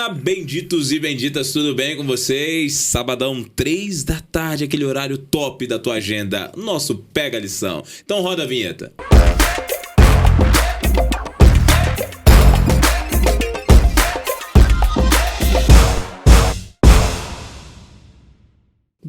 Olá, benditos e benditas, tudo bem com vocês? Sabadão, 3 da tarde, aquele horário top da tua agenda, nosso Pega a Lição. Então roda a vinheta.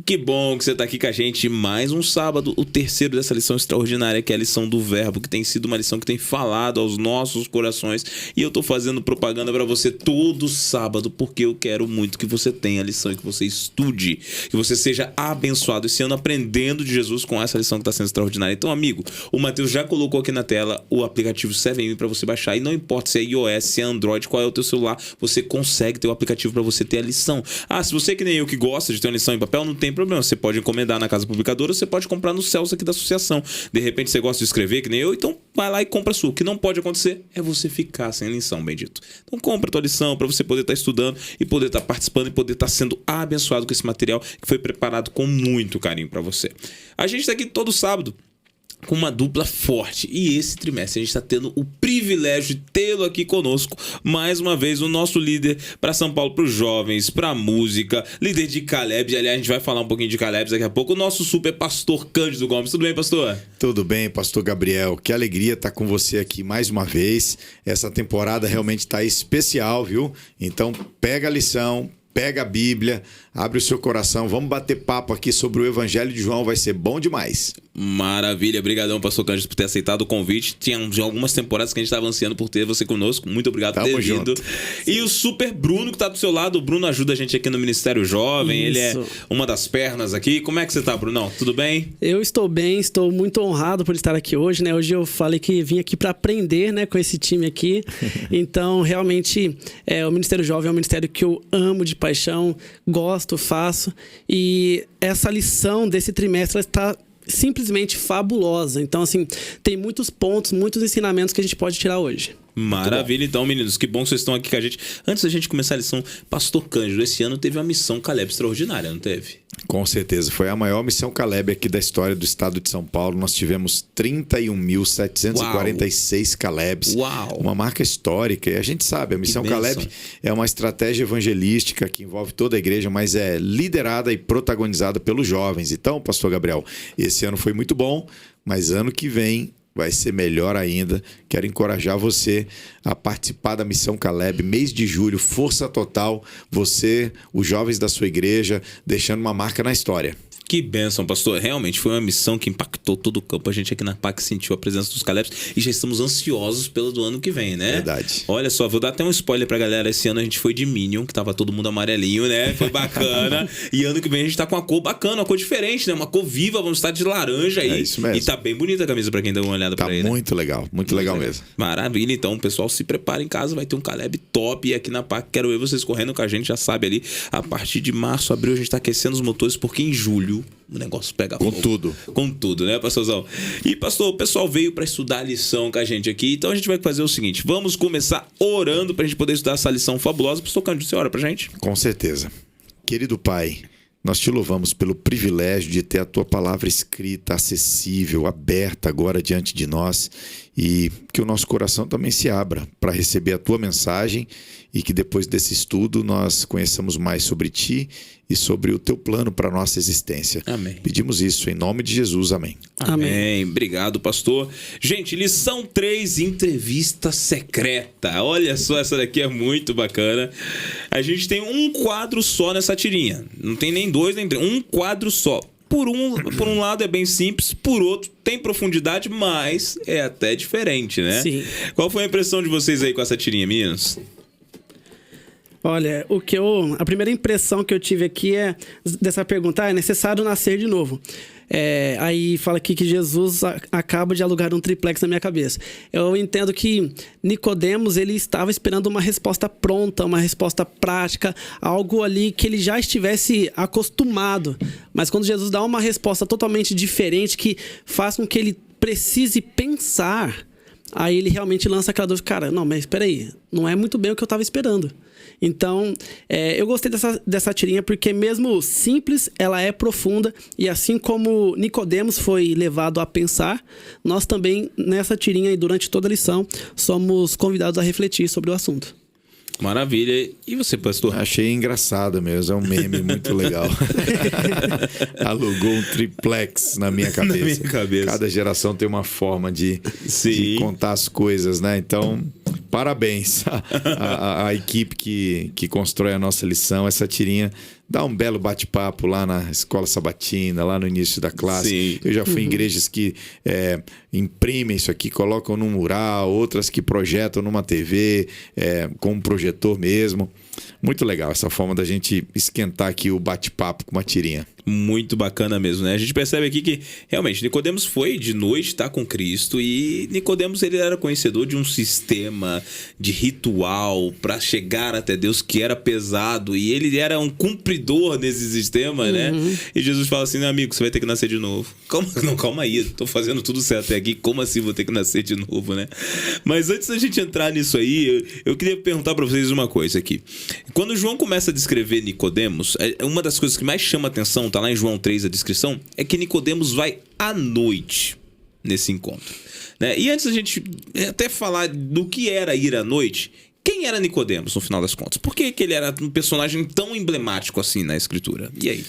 Que bom que você está aqui com a gente mais um sábado, o terceiro dessa lição extraordinária, que é a lição do verbo, que tem sido uma lição que tem falado aos nossos corações, e eu estou fazendo propaganda para você todo sábado, porque eu quero muito que você tenha a lição e que você estude, que você seja abençoado esse ano aprendendo de Jesus com essa lição que está sendo extraordinária. Então, amigo, o Matheus já colocou aqui na tela o aplicativo 7M para você baixar, e não importa se é iOS, se é Android, qual é o teu celular, você consegue ter o aplicativo para você ter a lição. Ah, se você que nem eu que gosta de ter uma lição em papel, não tem problema, você pode encomendar na casa publicadora, você pode comprar nos céus aqui da associação. De repente você gosta de escrever, que nem eu, então vai lá e compra a sua. O que não pode acontecer é você ficar sem a lição, bendito. Então compra a tua lição para você poder estar estudando e poder estar participando e poder estar sendo abençoado com esse material que foi preparado com muito carinho para você. A gente está aqui todo sábado com uma dupla forte, e esse trimestre a gente está tendo o privilégio de tê-lo aqui conosco, mais uma vez o nosso líder para São Paulo, para os jovens, para a música, líder de Caleb. Aliás, a gente vai falar um pouquinho de Caleb daqui a pouco, o nosso super pastor Cândido Gomes. Tudo bem, pastor? Tudo bem, pastor Gabriel, que alegria estar com você aqui mais uma vez. Essa temporada realmente está especial, viu? Então pega a lição, pega a Bíblia, abre o seu coração, vamos bater papo aqui sobre o Evangelho de João, vai ser bom demais. Maravilha, obrigadão, pastor Cândido, por ter aceitado o convite. Tinha algumas temporadas que a gente estava ansiando por ter você conosco, muito obrigado por ter vindo. E o super Bruno que está do seu lado, o Bruno ajuda a gente aqui no Ministério Jovem, Ele é uma das pernas aqui. Como é que você está, Brunão? Tudo bem? Eu estou bem, estou muito honrado por estar aqui hoje, né? Hoje eu falei que vim aqui para aprender, né, com esse time aqui. Então, realmente, o Ministério Jovem é um ministério que eu amo de paixão, gosto, faço, e essa lição desse trimestre está simplesmente fabulosa. Então, assim, tem muitos pontos, muitos ensinamentos que a gente pode tirar hoje. Maravilha, então, meninos, que bom que vocês estão aqui com a gente. Antes da gente começar a lição, pastor Cândido, esse ano teve uma missão Caleb extraordinária, não teve? Com certeza, foi a maior missão Caleb aqui da história do estado de São Paulo. Nós tivemos 31.746 Calebs. Uau! Uma marca histórica, e a gente sabe, a missão Caleb é uma estratégia evangelística que envolve toda a igreja, mas é liderada e protagonizada pelos jovens. Então, pastor Gabriel, esse ano foi muito bom, mas ano que vem vai ser melhor ainda. Quero encorajar você a participar da Missão Caleb, mês de julho, força total. Você, os jovens da sua igreja, deixando uma marca na história. Que bênção, pastor. Realmente foi uma missão que impactou todo o campo. A gente aqui na PAC sentiu a presença dos Calebs e já estamos ansiosos pelo do ano que vem, né? Verdade. Olha só, vou dar até um spoiler pra galera. Esse ano a gente foi de Minion, que tava todo mundo amarelinho, né? Foi bacana. E ano que vem a gente tá com uma cor bacana, uma cor diferente, né? Uma cor viva, vamos estar de laranja aí. É isso mesmo. E tá bem bonita a camisa pra quem deu uma olhada pra aí, né? Muito legal mesmo. Maravilha, então o pessoal se prepara em casa, vai ter um Caleb top. E aqui na PAC, quero ver vocês correndo com a gente, já sabe ali. A partir de março, abril, a gente tá aquecendo os motores, porque em julho o negócio pega fogo. Com tudo, né, pastorzão? E, pastor, o pessoal veio para estudar a lição com a gente aqui. Então a gente vai fazer o seguinte: vamos começar orando pra gente poder estudar essa lição fabulosa. Pastor Cândido, você ora pra gente? Com certeza. Querido Pai, nós te louvamos pelo privilégio de ter a tua palavra escrita, acessível, aberta agora diante de nós, e que o nosso coração também se abra para receber a tua mensagem, e que depois desse estudo nós conheçamos mais sobre ti e sobre o teu plano para a nossa existência. Amém. Pedimos isso em nome de Jesus. Amém. Amém. Obrigado, pastor. Gente, lição 3, entrevista secreta. Olha só, essa daqui é muito bacana. A gente tem um quadro só nessa tirinha. Não tem nem dois, nem três. Um quadro só. Por um lado é bem simples, por outro tem profundidade, mas é até diferente, né? Sim. Qual foi a impressão de vocês aí com essa tirinha, meninos? Olha, a primeira impressão que eu tive aqui dessa pergunta: é necessário nascer de novo? Aí fala aqui que Jesus acaba de alugar um triplex na minha cabeça. Eu entendo que Nicodemos, ele estava esperando uma resposta pronta, uma resposta prática, algo ali que ele já estivesse acostumado. Mas quando Jesus dá uma resposta totalmente diferente, que faz com que ele precise pensar, aí ele realmente lança aquela dúvida: cara, não, mas espera aí, não é muito bem o que eu estava esperando. Então, eu gostei dessa tirinha porque mesmo simples, ela é profunda, e assim como Nicodemos foi levado a pensar, nós também, nessa tirinha e durante toda a lição, somos convidados a refletir sobre o assunto. Maravilha. E você, pastor? Achei engraçado mesmo, é um meme muito legal. Alugou um triplex na minha cabeça. Na minha cabeça. Cada geração tem uma forma de contar as coisas, né? Então, parabéns à equipe que constrói a nossa lição. Essa tirinha dá um belo bate-papo lá na escola sabatina, lá no início da classe. Sim. Eu já fui em igrejas que imprimem isso aqui, colocam num mural, outras que projetam numa TV, com um projetor mesmo. Muito legal essa forma da gente esquentar aqui o bate-papo com uma tirinha. Muito bacana mesmo, né? A gente percebe aqui que realmente Nicodemos foi de noite estar com Cristo, e Nicodemos ele era conhecedor de um sistema de ritual para chegar até Deus que era pesado, e ele era um cumpridor desse sistema, né? E Jesus fala assim: amigo, você vai ter que nascer de novo. Calma aí, tô fazendo tudo certo até aqui, como assim vou ter que nascer de novo, né? Mas antes da gente entrar nisso aí, eu queria perguntar para vocês uma coisa aqui. Quando João começa a descrever Nicodemos, uma das coisas que mais chama atenção, tá lá em João 3 a descrição, é que Nicodemos vai à noite nesse encontro, né? E antes da gente até falar do que era ir à noite, quem era Nicodemos no final das contas? Por que ele era um personagem tão emblemático assim na escritura? E aí?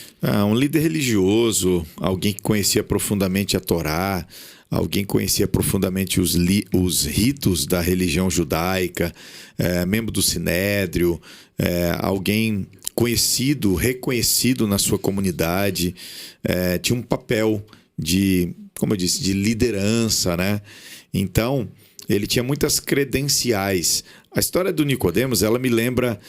Um líder religioso, alguém que conhecia profundamente a Torá, alguém que conhecia profundamente os ritos da religião judaica, membro do Sinédrio, alguém conhecido, reconhecido na sua comunidade, tinha um papel de, como eu disse, de liderança, né? Então, ele tinha muitas credenciais. A história do Nicodemos, ela me lembra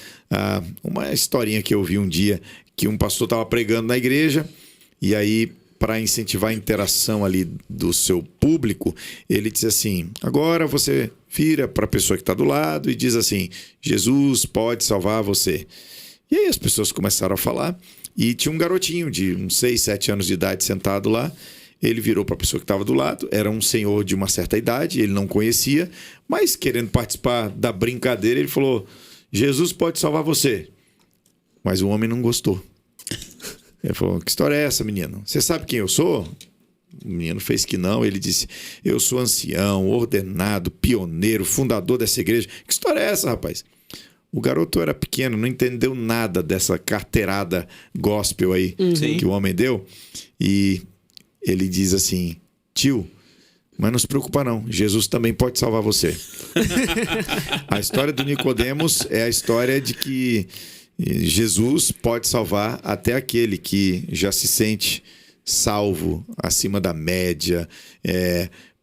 uma historinha que eu vi um dia, que um pastor estava pregando na igreja, e aí, para incentivar a interação ali do seu público, ele diz assim: agora você vira para a pessoa que está do lado e diz assim: Jesus pode salvar você. E aí as pessoas começaram a falar, e tinha um garotinho de uns 6, 7 anos de idade sentado lá. Ele virou para a pessoa que estava do lado, era um senhor de uma certa idade, ele não conhecia, mas querendo participar da brincadeira, ele falou: Jesus pode salvar você. Mas o homem não gostou. Ele falou: que história é essa, menino? Você sabe quem eu sou? O menino fez que não. Ele disse: eu sou ancião, ordenado, pioneiro, fundador dessa igreja. Que história é essa, rapaz? O garoto era pequeno, não entendeu nada dessa carteirada gospel aí que o homem deu. E ele diz assim: tio, mas não se preocupa não, Jesus também pode salvar você. A história do Nicodemos é a história de que Jesus pode salvar até aquele que já se sente salvo, acima da média,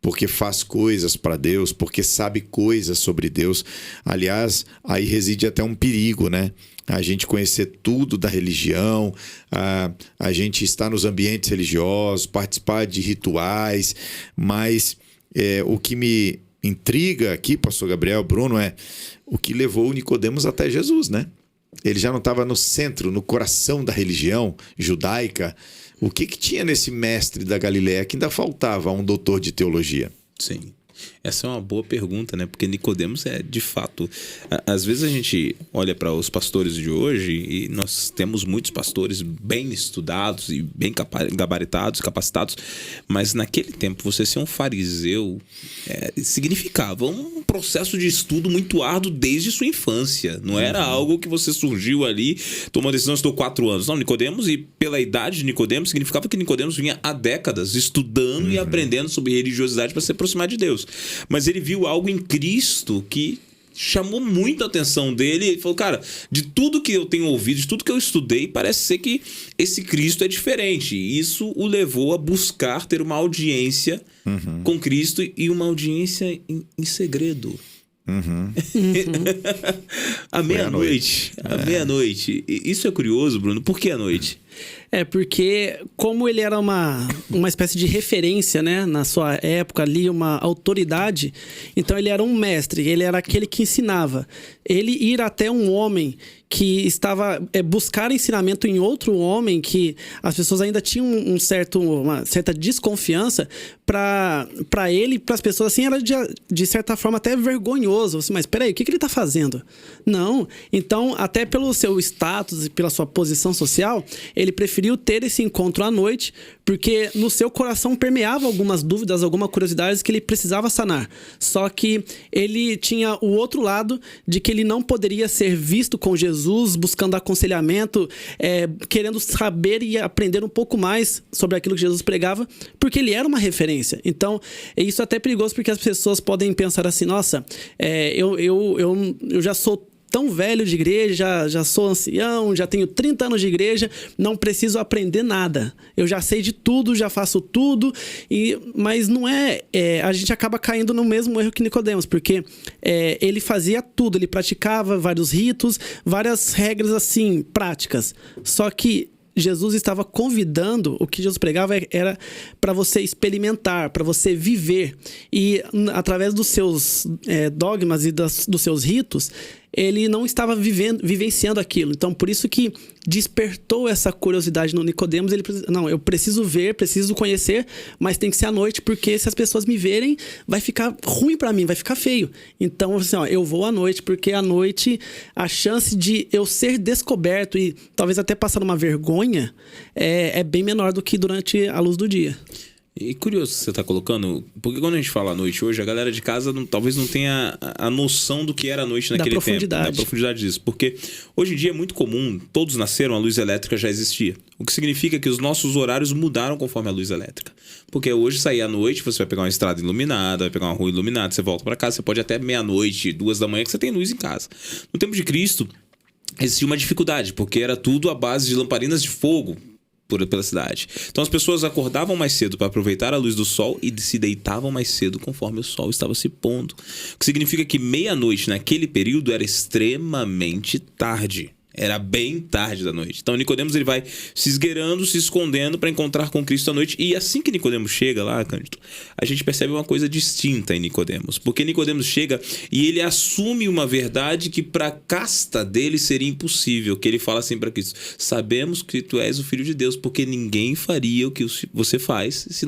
porque faz coisas para Deus, porque sabe coisas sobre Deus. Aliás, aí reside até um perigo, né? A gente conhecer tudo da religião, a gente estar nos ambientes religiosos, participar de rituais, mas o que me intriga aqui, pastor Gabriel, Bruno, é o que levou o Nicodemos até Jesus, né? Ele já não estava no centro, no coração da religião judaica. O que tinha nesse mestre da Galileia que ainda faltava a um doutor de teologia? Sim. Essa é uma boa pergunta, né? Porque Nicodemos de fato... Às vezes a gente olha para os pastores de hoje e nós temos muitos pastores bem estudados e bem gabaritados, capacitados, mas naquele tempo você ser um fariseu significava um processo de estudo muito árduo desde sua infância. Não era algo que você surgiu ali, tomou a decisão, estou 4 anos. Não, Nicodemos, e pela idade de Nicodemos, significava que Nicodemos vinha há décadas estudando e aprendendo sobre religiosidade para se aproximar de Deus. Mas ele viu algo em Cristo que chamou muito a atenção dele. Ele falou: cara, de tudo que eu tenho ouvido, de tudo que eu estudei, parece ser que esse Cristo é diferente. E isso o levou a buscar ter uma audiência com Cristo, e uma audiência em segredo. À meia-noite. À meia-noite. Isso é curioso, Bruno. Por que à noite? Porque como ele era uma espécie de referência, né, na sua época ali, uma autoridade, então ele era um mestre, ele era aquele que ensinava. Ele ir até um homem que estava buscar ensinamento em outro homem, que as pessoas ainda tinham uma certa desconfiança, para ele e para as pessoas assim era de certa forma até vergonhoso. Assim, mas peraí, o que ele está fazendo? Não. Então, até pelo seu status e pela sua posição social, ele preferiu ter esse encontro à noite, porque no seu coração permeava algumas dúvidas, algumas curiosidades que ele precisava sanar. Só que ele tinha o outro lado de que ele não poderia ser visto com Jesus, buscando aconselhamento, querendo saber e aprender um pouco mais sobre aquilo que Jesus pregava, porque ele era uma referência. Então, isso é até perigoso, porque as pessoas podem pensar assim, nossa, eu já sou tão velho de igreja, já sou ancião, já tenho 30 anos de igreja, não preciso aprender nada. Eu já sei de tudo, já faço tudo, mas não a gente acaba caindo no mesmo erro que Nicodemos, porque ele fazia tudo, ele praticava vários ritos, várias regras assim, práticas. Só que Jesus estava convidando, o que Jesus pregava era para você experimentar, para você viver. E através dos seus dogmas e dos seus ritos, ele não estava vivenciando aquilo. Então, por isso que despertou essa curiosidade no Nicodemos. Eu preciso ver, preciso conhecer, mas tem que ser à noite, porque se as pessoas me verem, vai ficar ruim para mim, vai ficar feio. Então, assim, eu vou à noite, porque à noite a chance de eu ser descoberto e talvez até passar uma vergonha é bem menor do que durante a luz do dia. E curioso que você está colocando, porque quando a gente fala à noite hoje, a galera de casa talvez não tenha a noção do que era a noite naquele tempo. Da profundidade disso. Porque hoje em dia é muito comum, todos nasceram, a luz elétrica já existia. O que significa que os nossos horários mudaram conforme a luz elétrica. Porque hoje, sair à noite, você vai pegar uma estrada iluminada, vai pegar uma rua iluminada, você volta para casa, você pode até meia-noite, 2 da manhã, que você tem luz em casa. No tempo de Cristo, existia uma dificuldade, porque era tudo à base de lamparinas de fogo pela cidade. Então as pessoas acordavam mais cedo para aproveitar a luz do sol e se deitavam mais cedo conforme o sol estava se pondo. O que significa que meia-noite naquele período era extremamente tarde. Era bem tarde da noite. Então Nicodemos ele vai se esgueirando, se escondendo para encontrar com Cristo à noite. E assim que Nicodemos chega lá, Cândido, a gente percebe uma coisa distinta em Nicodemos. Porque Nicodemos chega e ele assume uma verdade que para a casta dele seria impossível. Que ele fala assim para Cristo: sabemos que tu és o Filho de Deus, porque ninguém faria o que você faz se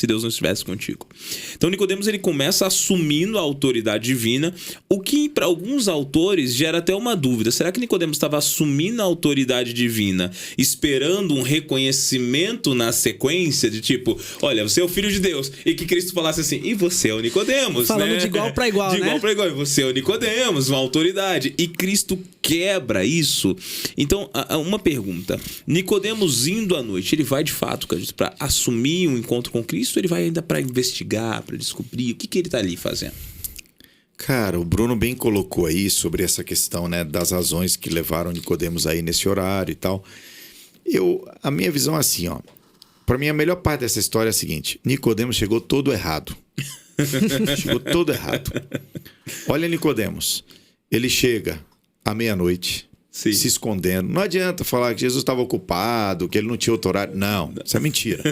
Deus não estivesse contigo. Então Nicodemos ele começa assumindo a autoridade divina, o que para alguns autores gera até uma dúvida. Será que Nicodemos estava assumindo a autoridade divina, esperando um reconhecimento na sequência de tipo, olha, você é o Filho de Deus, e que Cristo falasse assim, e você é o Nicodemos, falando, né? de igual para igual, de igual para igual, e você é o Nicodemos, uma autoridade, e Cristo quebra isso. Então, uma pergunta: Nicodemos indo à noite, ele vai de fato para assumir um encontro com Cristo, ou ele vai ainda para investigar, para descobrir o que ele está ali fazendo? Cara, o Bruno bem colocou aí sobre essa questão, né, das razões que levaram Nicodemos aí nesse horário e tal. A minha visão é assim, ó. Para mim, a melhor parte dessa história é a seguinte: Nicodemos chegou todo errado. Chegou todo errado. Olha Nicodemos. Ele chega à meia-noite, se escondendo. Não adianta falar que Jesus estava ocupado, que ele não tinha outro horário. Não, isso é mentira.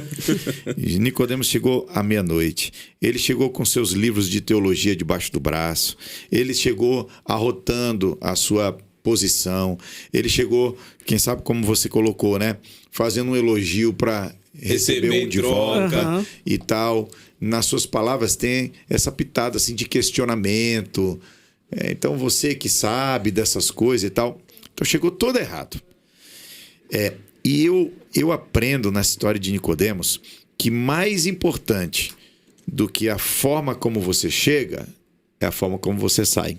Nicodemos chegou à meia-noite. Ele chegou com seus livros de teologia debaixo do braço. Ele chegou arrotando a sua posição. Ele chegou, quem sabe como você colocou, né? Fazendo um elogio para receber um de volta e tal. Nas suas palavras tem essa pitada assim, de questionamento. Então você que sabe dessas coisas e tal. Então chegou todo errado. E eu aprendo nessa história de Nicodemos que mais importante do que a forma como você chega é a forma como você sai.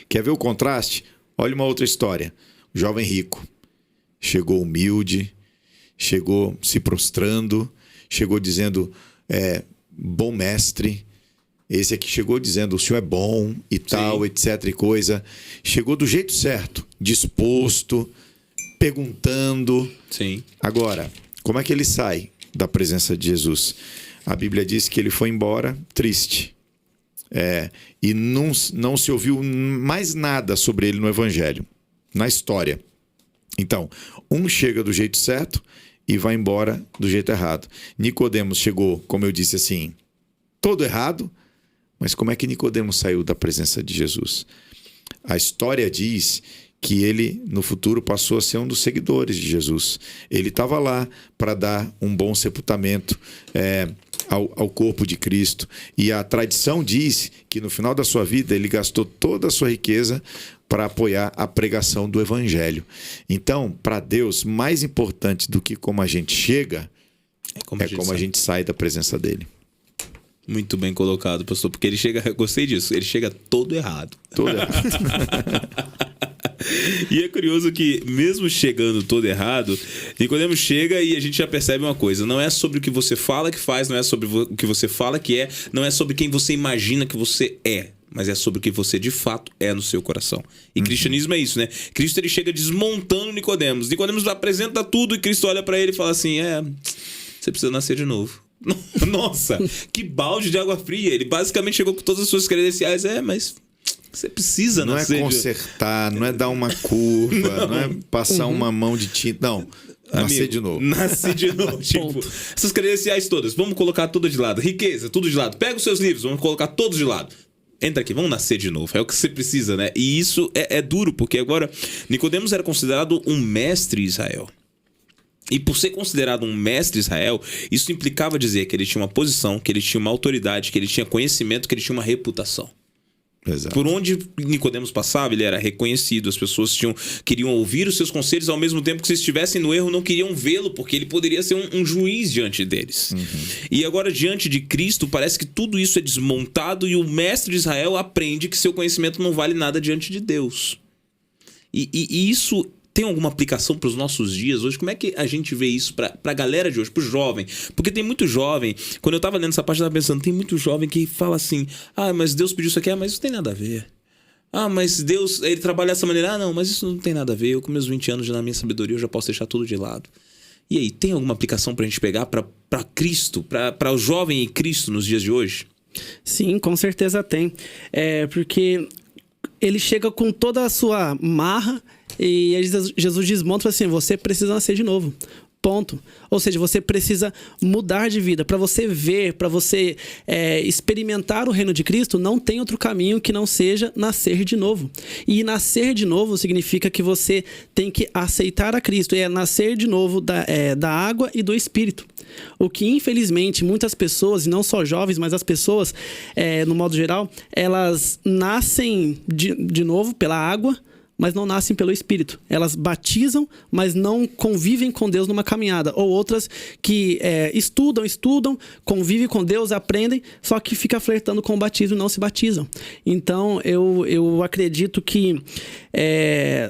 Quer ver o contraste? Olha uma outra história. O jovem rico chegou humilde, chegou se prostrando, chegou dizendo, bom mestre. Esse aqui chegou dizendo, o senhor é bom e tal, etc e coisa. Chegou do jeito certo, disposto, perguntando. Sim. Agora, como é que ele sai da presença de Jesus? A Bíblia diz que ele foi embora triste. E não se ouviu mais nada sobre ele no Evangelho, na história. Então, um chega do jeito certo e vai embora do jeito errado. Nicodemos chegou, como eu disse assim, todo errado. Mas como é que Nicodemos saiu da presença de Jesus? A história diz que ele, no futuro, passou a ser um dos seguidores de Jesus. Ele estava lá para dar um bom sepultamento ao corpo de Cristo. E a tradição diz que no final da sua vida ele gastou toda a sua riqueza para apoiar a pregação do evangelho. Então, para Deus, mais importante do que como a gente chega, é como a gente sai da presença dele. Muito bem colocado, pastor, porque ele chega, gostei disso, ele chega todo errado. Todo errado. E é curioso que, mesmo chegando todo errado, Nicodemos chega e a gente já percebe uma coisa: não é sobre o que você fala que faz, não é sobre o que você fala que é, não é sobre quem você imagina que você é, mas é sobre o que você de fato é no seu coração. E cristianismo é isso, né? Cristo, ele chega desmontando Nicodemos. Nicodemos apresenta tudo e Cristo olha pra ele e fala assim: você precisa nascer de novo. Nossa, que balde de água fria. Ele basicamente chegou com todas as suas credenciais. Mas você precisa nascer. Não é consertar, não é dar uma curva, não é passar uma mão de tinta. Não, nascer de novo. Nascer de novo. Tipo, essas credenciais todas, vamos colocar tudo de lado. Riqueza, tudo de lado. Pega os seus livros, vamos colocar todos de lado. Entra aqui, vamos nascer de novo. É o que você precisa, né? E isso é duro, porque agora Nicodemos era considerado um mestre em Israel. E por ser considerado um mestre Israel, isso implicava dizer que ele tinha uma posição, que ele tinha uma autoridade, que ele tinha conhecimento, que ele tinha uma reputação. Exato. Por onde Nicodemos passava, ele era reconhecido. As pessoas queriam ouvir os seus conselhos, ao mesmo tempo que, se estivessem no erro, não queriam vê-lo, porque ele poderia ser um juiz diante deles. E agora, diante de Cristo, parece que tudo isso é desmontado e o mestre de Israel aprende que seu conhecimento não vale nada diante de Deus. E isso tem alguma aplicação para os nossos dias hoje? Como é que a gente vê isso para a galera de hoje, para o jovem? Porque tem muito jovem, quando eu estava lendo essa parte, eu estava pensando, tem muito jovem que fala assim: mas Deus pediu isso aqui, mas isso não tem nada a ver. Mas Deus, ele trabalha dessa maneira. Não, mas isso não tem nada a ver. Eu, com meus 20 anos, já na minha sabedoria, eu já posso deixar tudo de lado. E aí, tem alguma aplicação para a gente pegar para Cristo, para o jovem em Cristo nos dias de hoje? Sim, com certeza tem. Porque ele chega com toda a sua marra e Jesus desmonta assim: você precisa nascer de novo. Ponto. Ou seja, você precisa mudar de vida. Para você ver, para você experimentar o reino de Cristo, não tem outro caminho que não seja nascer de novo. E nascer de novo significa que você tem que aceitar a Cristo. É nascer de novo da água e do Espírito. O que, infelizmente, muitas pessoas, e não só jovens, mas as pessoas, no modo geral, elas nascem de novo pela água, mas não nascem pelo Espírito. Elas batizam, mas não convivem com Deus numa caminhada. Ou outras que estudam, convivem com Deus, aprendem, só que fica flertando com o batismo e não se batizam. Então, eu acredito que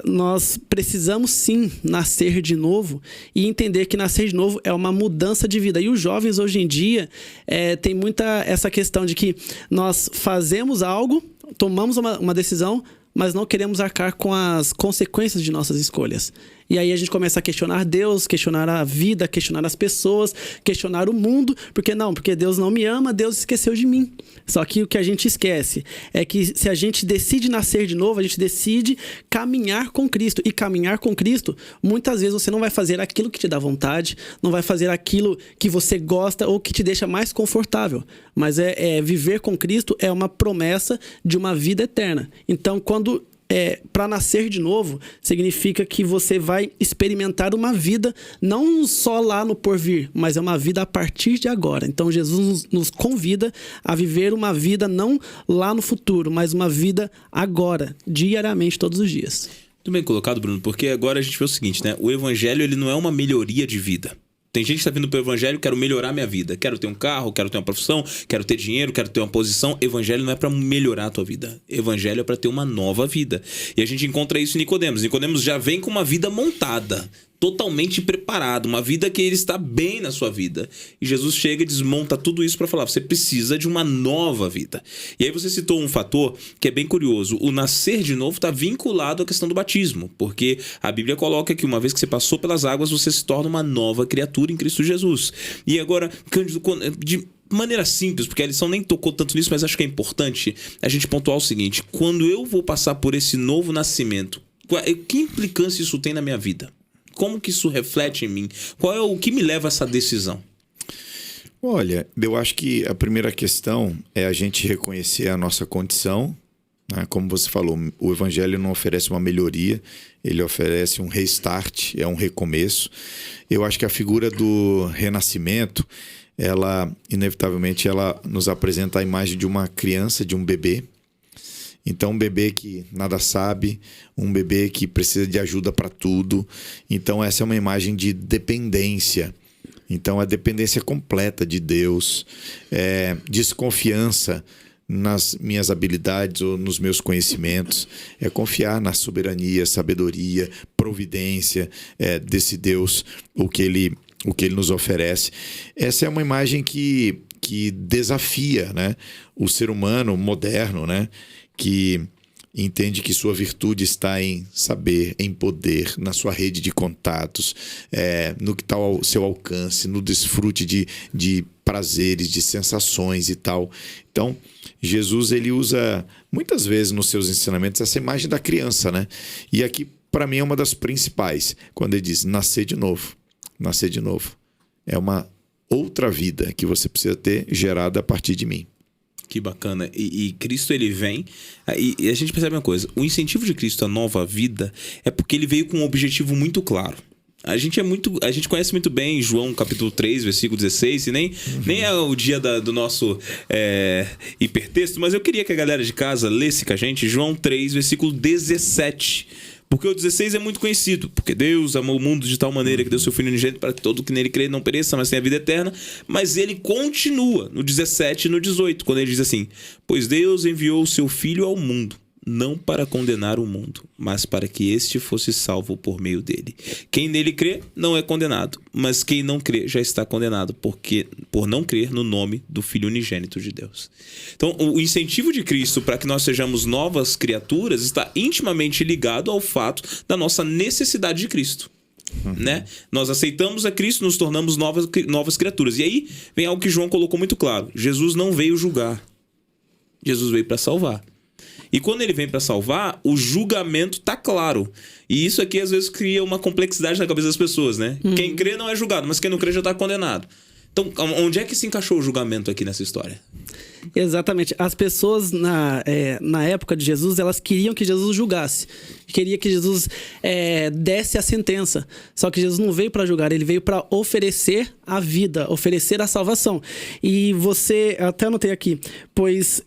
nós precisamos sim nascer de novo e entender que nascer de novo é uma mudança de vida. E os jovens hoje em dia tem muita essa questão de que nós fazemos algo, tomamos uma decisão, mas não queremos arcar com as consequências de nossas escolhas. E aí a gente começa a questionar Deus, questionar a vida, questionar as pessoas, questionar o mundo. Porque Deus não me ama, Deus esqueceu de mim. Só que o que a gente esquece é que se a gente decide nascer de novo, a gente decide caminhar com Cristo. E caminhar com Cristo, muitas vezes você não vai fazer aquilo que te dá vontade, não vai fazer aquilo que você gosta ou que te deixa mais confortável. Mas viver com Cristo é uma promessa de uma vida eterna. Então, para nascer de novo, significa que você vai experimentar uma vida não só lá no porvir, mas é uma vida a partir de agora. Então Jesus nos convida a viver uma vida não lá no futuro, mas uma vida agora, diariamente, todos os dias. Muito bem colocado, Bruno, porque agora a gente vê o seguinte, né? O evangelho, ele não é uma melhoria de vida. Tem gente que está vindo para o evangelho: quero melhorar minha vida, quero ter um carro, quero ter uma profissão, quero ter dinheiro, quero ter uma posição. Evangelho não é para melhorar a tua vida. Evangelho é para ter uma nova vida. E a gente encontra isso em Nicodemos. Nicodemos já vem com uma vida montada, totalmente preparado, uma vida que ele está bem na sua vida. E Jesus chega e desmonta tudo isso para falar: você precisa de uma nova vida. E aí você citou um fator que é bem curioso. O nascer de novo está vinculado à questão do batismo, porque a Bíblia coloca que uma vez que você passou pelas águas, você se torna uma nova criatura em Cristo Jesus. E agora, Cândido, de maneira simples, porque a lição nem tocou tanto nisso, mas acho que é importante a gente pontuar o seguinte: quando eu vou passar por esse novo nascimento, que implicância isso tem na minha vida? Como que isso reflete em mim? Qual é o que me leva a essa decisão? Olha, eu acho que a primeira questão é a gente reconhecer a nossa condição, né? Como você falou, o Evangelho não oferece uma melhoria, ele oferece um restart, é um recomeço. Eu acho que a figura do renascimento, ela, inevitavelmente, ela nos apresenta a imagem de uma criança, de um bebê. Então, um bebê que nada sabe, um bebê que precisa de ajuda para tudo. Então, essa é uma imagem de dependência. Então, a dependência completa de Deus, desconfiança nas minhas habilidades ou nos meus conhecimentos, é confiar na soberania, sabedoria, providência desse Deus, o que ele nos oferece. Essa é uma imagem que desafia, né, o ser humano moderno, né, que entende que sua virtude está em saber, em poder, na sua rede de contatos, no que está ao seu alcance, no desfrute de prazeres, de sensações e tal. Então, Jesus, ele usa muitas vezes nos seus ensinamentos essa imagem da criança, né? E aqui, para mim, é uma das principais, quando ele diz nascer de novo. Nascer de novo. É uma outra vida que você precisa ter gerada a partir de mim. Que bacana. E Cristo, ele vem... E a gente percebe uma coisa. O incentivo de Cristo à nova vida é porque ele veio com um objetivo muito claro. A gente conhece muito bem João capítulo 3, versículo 16, e nem é o dia do nosso hipertexto, mas eu queria que a galera de casa lesse com a gente João 3, versículo 17. Porque o 16 é muito conhecido. Porque Deus amou o mundo de tal maneira que deu seu Filho unigênito para que todo que nele crê não pereça, mas tenha a vida eterna. Mas ele continua no 17 e no 18, quando ele diz assim: pois Deus enviou o seu Filho ao mundo, não para condenar o mundo, mas para que este fosse salvo por meio dele. Quem nele crê não é condenado, mas quem não crê já está condenado, por não crer no nome do Filho unigênito de Deus. Então, o incentivo de Cristo para que nós sejamos novas criaturas está intimamente ligado ao fato da nossa necessidade de Cristo. Né? Nós aceitamos a Cristo, nos tornamos novas criaturas. E aí vem algo que João colocou muito claro: Jesus não veio julgar, Jesus veio para salvar. E quando ele vem para salvar, o julgamento tá claro. E isso aqui às vezes cria uma complexidade na cabeça das pessoas, né? Quem crê não é julgado, mas quem não crê já tá condenado. Então, onde é que se encaixou o julgamento aqui nessa história? Exatamente. As pessoas na época de Jesus, elas queriam que Jesus julgasse. Queria que Jesus desse a sentença. Só que Jesus não veio para julgar, ele veio para oferecer a vida, oferecer a salvação. E você, até anotei aqui, pois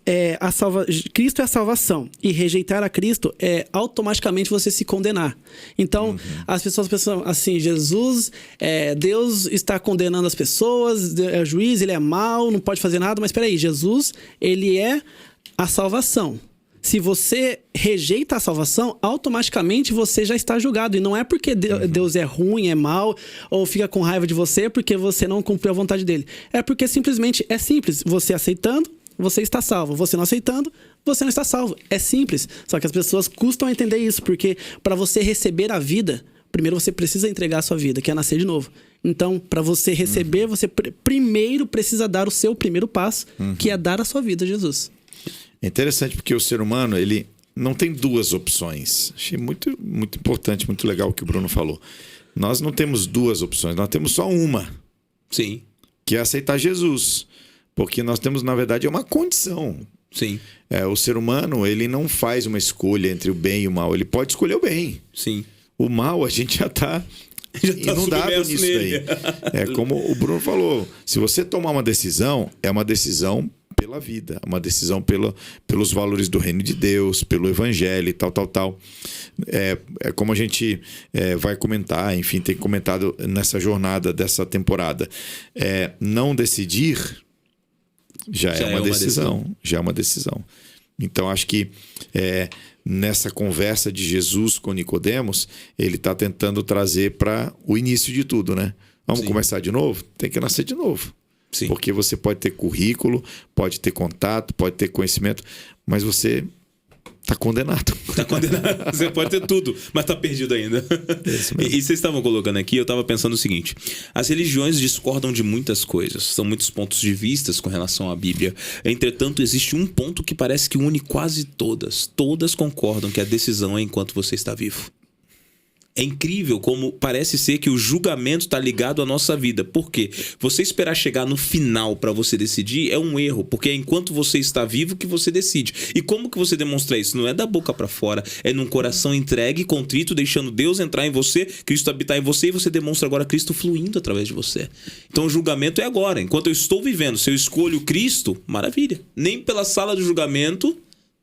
Cristo é a salvação. E rejeitar a Cristo é automaticamente você se condenar. Então, as pessoas pensam assim: Jesus, Deus está condenando as pessoas, é juiz, ele é mau, não pode fazer nada. Mas espera aí, Jesus, ele é a salvação. Se você rejeita a salvação, automaticamente você já está julgado. E não é porque Deus é ruim, é mau, ou fica com raiva de você porque você não cumpriu a vontade dele. É porque simplesmente é simples. Você aceitando, você está salvo. Você não aceitando, você não está salvo. É simples. Só que as pessoas custam a entender isso, porque para você receber a vida, primeiro você precisa entregar a sua vida, que é nascer de novo. Então, para você receber, você primeiro precisa dar o seu primeiro passo, que é dar a sua vida a Jesus. É interessante porque o ser humano, ele não tem duas opções. Achei muito, muito importante, muito legal o que o Bruno falou. Nós não temos duas opções, nós temos só uma. Sim. Que é aceitar Jesus. Porque nós temos, na verdade, uma condição. Sim. O ser humano, ele não faz uma escolha entre o bem e o mal. Ele pode escolher o bem. Sim. O mal, a gente já está inundado nisso daí. É como o Bruno falou. Se você tomar uma decisão, é uma decisão pela vida, uma decisão pelos valores do reino de Deus, pelo evangelho e tal. É como a gente vai comentar, enfim, tem comentado nessa jornada dessa temporada. Não decidir já é uma decisão. Já é uma decisão. Então, acho que nessa conversa de Jesus com Nicodemos, ele está tentando trazer para o início de tudo, né? Vamos começar de novo? Tem que nascer de novo. Sim. Porque você pode ter currículo, pode ter contato, pode ter conhecimento, mas você está condenado. Está condenado. Você pode ter tudo, mas está perdido ainda. E vocês estavam colocando aqui, eu estava pensando o seguinte: as religiões discordam de muitas coisas, são muitos pontos de vista com relação à Bíblia. Entretanto, existe um ponto que parece que une quase todas. Todas concordam que a decisão é enquanto você está vivo. É incrível como parece ser que o julgamento está ligado à nossa vida. Por quê? Você esperar chegar no final para você decidir é um erro, porque é enquanto você está vivo que você decide. E como que você demonstra isso? Não é da boca para fora, é num coração entregue, contrito, deixando Deus entrar em você, Cristo habitar em você, e você demonstra agora Cristo fluindo através de você. Então o julgamento é agora. Enquanto eu estou vivendo, se eu escolho Cristo, maravilha. Nem pela sala do julgamento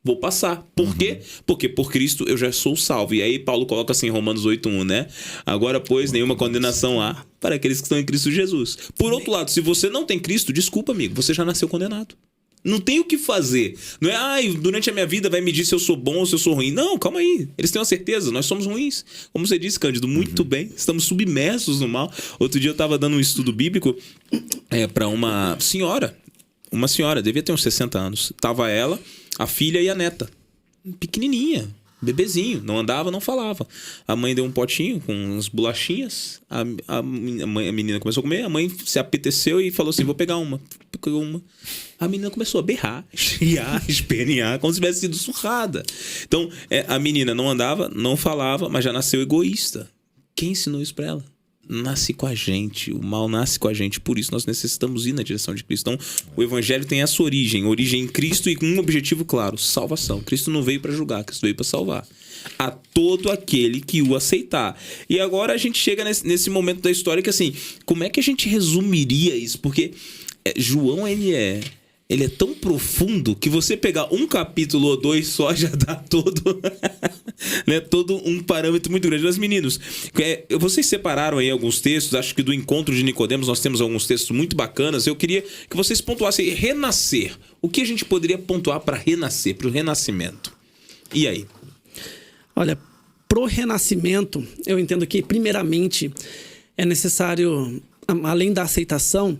Vou passar. Por quê? Porque por Cristo eu já sou salvo. E aí Paulo coloca assim em Romanos 8:1, né? Agora, pois, nenhuma condenação há para aqueles que estão em Cristo Jesus. Por outro lado, se você não tem Cristo, desculpa, amigo, você já nasceu condenado. Não tem o que fazer. Não é, durante a minha vida vai medir se eu sou bom ou se eu sou ruim. Não, calma aí. Eles têm uma certeza, nós somos ruins. Como você disse, Cândido, muito bem. Estamos submersos no mal. Outro dia eu estava dando um estudo bíblico para uma senhora. Uma senhora, devia ter uns 60 anos. Tava ela, a filha e a neta. Pequenininha, bebezinho. Não andava, não falava. A mãe deu um potinho com umas bolachinhas. A menina começou a comer. A mãe se apeteceu e falou assim, vou pegar uma. Pegou uma. A menina começou a berrar, chiar, espernear, como se tivesse sido surrada. Então, a menina não andava, não falava, mas já nasceu egoísta. Quem ensinou isso pra ela? Nasce com a gente, o mal nasce com a gente, por isso nós necessitamos ir na direção de Cristo. Então, o Evangelho tem essa origem em Cristo e com um objetivo claro, salvação. Cristo não veio para julgar, Cristo veio para salvar. A todo aquele que o aceitar. E agora a gente chega nesse momento da história que assim, como é que a gente resumiria isso? Porque João, ele é tão profundo que você pegar um capítulo ou 2 só já dá todo, né, todo um parâmetro muito grande. Mas, meninos, vocês separaram aí alguns textos, acho que do Encontro de Nicodemos nós temos alguns textos muito bacanas. Eu queria que vocês pontuassem renascer. O que a gente poderia pontuar para renascer, para o renascimento? E aí? Olha, pro renascimento, eu entendo que, primeiramente, é necessário, além da aceitação,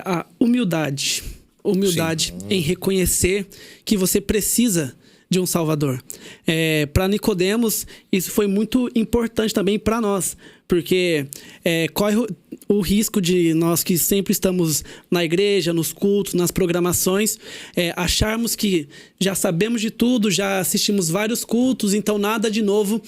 a humildade. Humildade em reconhecer que você precisa de um Salvador. Para Nicodemos, isso foi muito importante também para nós, porque corre o risco de nós que sempre estamos na igreja, nos cultos, nas programações, acharmos que já sabemos de tudo, já assistimos vários cultos, então nada de novo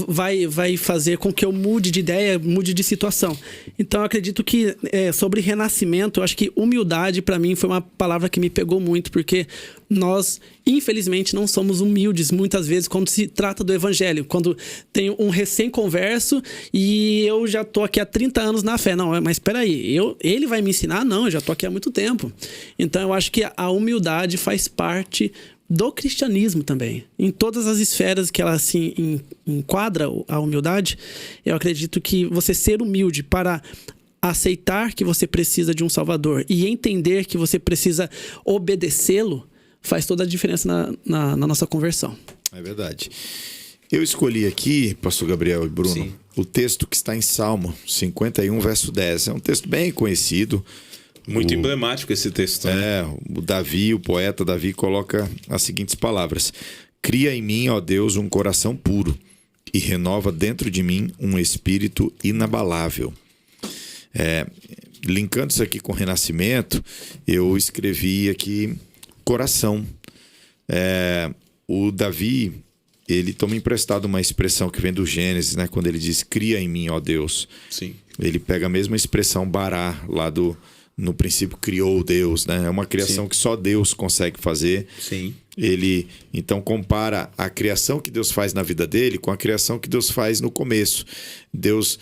vai fazer com que eu mude de ideia, mude de situação. Então, eu acredito que sobre renascimento, eu acho que humildade, para mim, foi uma palavra que me pegou muito, porque nós, infelizmente, não somos humildes muitas vezes quando se trata do evangelho. Quando tem um recém-converso e eu já tô aqui há 30 anos na fé. Não, mas espera aí, ele vai me ensinar? Não, eu já tô aqui há muito tempo. Então, eu acho que a humildade faz parte do cristianismo também. Em todas as esferas que ela se enquadra, a humildade, eu acredito que você ser humilde para aceitar que você precisa de um Salvador e entender que você precisa obedecê-lo, faz toda a diferença na nossa conversão. É verdade. Eu escolhi aqui, pastor Gabriel e Bruno, o texto que está em Salmo 51, verso 10. É um texto bem conhecido. Muito emblemático esse texto. O poeta Davi coloca as seguintes palavras: cria em mim, ó Deus, um coração puro e renova dentro de mim um espírito inabalável. Linkando isso aqui com renascimento, eu escrevi aqui coração. O Davi, ele toma emprestado uma expressão que vem do Gênesis, né? Quando ele diz cria em mim, ó Deus. Sim. Ele pega a mesma expressão bará lá no princípio criou Deus, né? É uma criação que só Deus consegue fazer. Sim. Ele então compara a criação que Deus faz na vida dele com a criação que Deus faz no começo. Deus,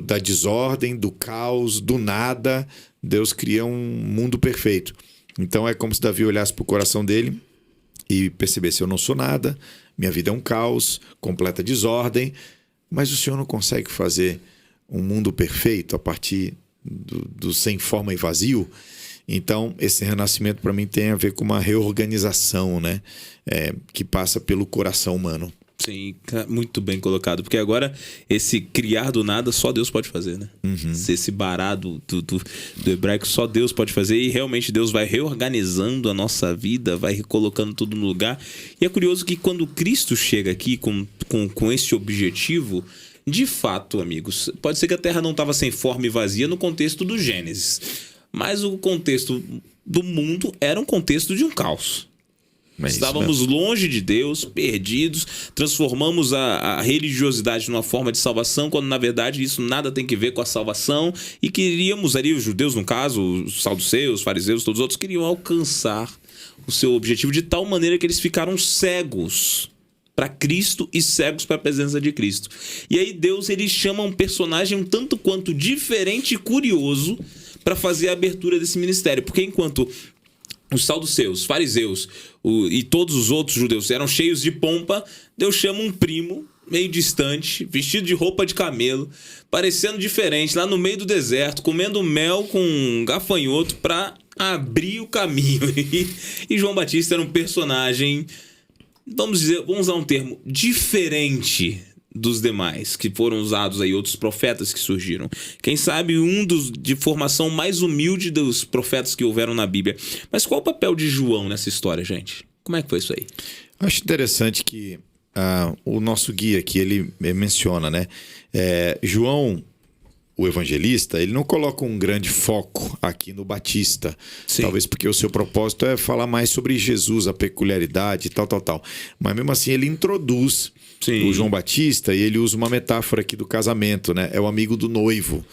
da desordem, do caos, do nada, Deus cria um mundo perfeito. Então é como se Davi olhasse para o coração dele e percebesse: eu não sou nada, minha vida é um caos, completa desordem, mas o Senhor não consegue fazer um mundo perfeito a partir do sem forma e vazio. Então, esse renascimento para mim tem a ver com uma reorganização, né? Que passa pelo coração humano. Sim, muito bem colocado. Porque agora, esse criar do nada, só Deus pode fazer, né? Esse barado do hebraico, só Deus pode fazer. E realmente Deus vai reorganizando a nossa vida, vai recolocando tudo no lugar. E é curioso que quando Cristo chega aqui com esse objetivo, de fato, amigos, pode ser que a Terra não estava sem forma e vazia no contexto do Gênesis, mas o contexto do mundo era um contexto de um caos. Estávamos longe de Deus, perdidos, transformamos a religiosidade numa forma de salvação, quando na verdade isso nada tem que ver com a salvação, e queríamos ali, os judeus no caso, os saduceus, os fariseus, todos os outros, queriam alcançar o seu objetivo de tal maneira que eles ficaram cegos para Cristo e cegos para a presença de Cristo. E aí Deus, ele chama um personagem um tanto quanto diferente e curioso para fazer a abertura desse ministério. Porque enquanto os saduceus, fariseus e todos os outros judeus eram cheios de pompa, Deus chama um primo meio distante, vestido de roupa de camelo, parecendo diferente, lá no meio do deserto, comendo mel com um gafanhoto para abrir o caminho. E João Batista era um personagem, vamos usar um termo, diferente dos demais, que foram usados aí, outros profetas que surgiram. Quem sabe de formação mais humilde dos profetas que houveram na Bíblia. Mas qual o papel de João nessa história, gente? Como é que foi isso aí? Acho interessante que o nosso guia aqui, ele menciona, né? João, o evangelista, ele não coloca um grande foco aqui no Batista. Sim. Talvez porque o seu propósito é falar mais sobre Jesus, a peculiaridade, tal. Mas mesmo assim ele introduz o João Batista e ele usa uma metáfora aqui do casamento, né? É o amigo do noivo.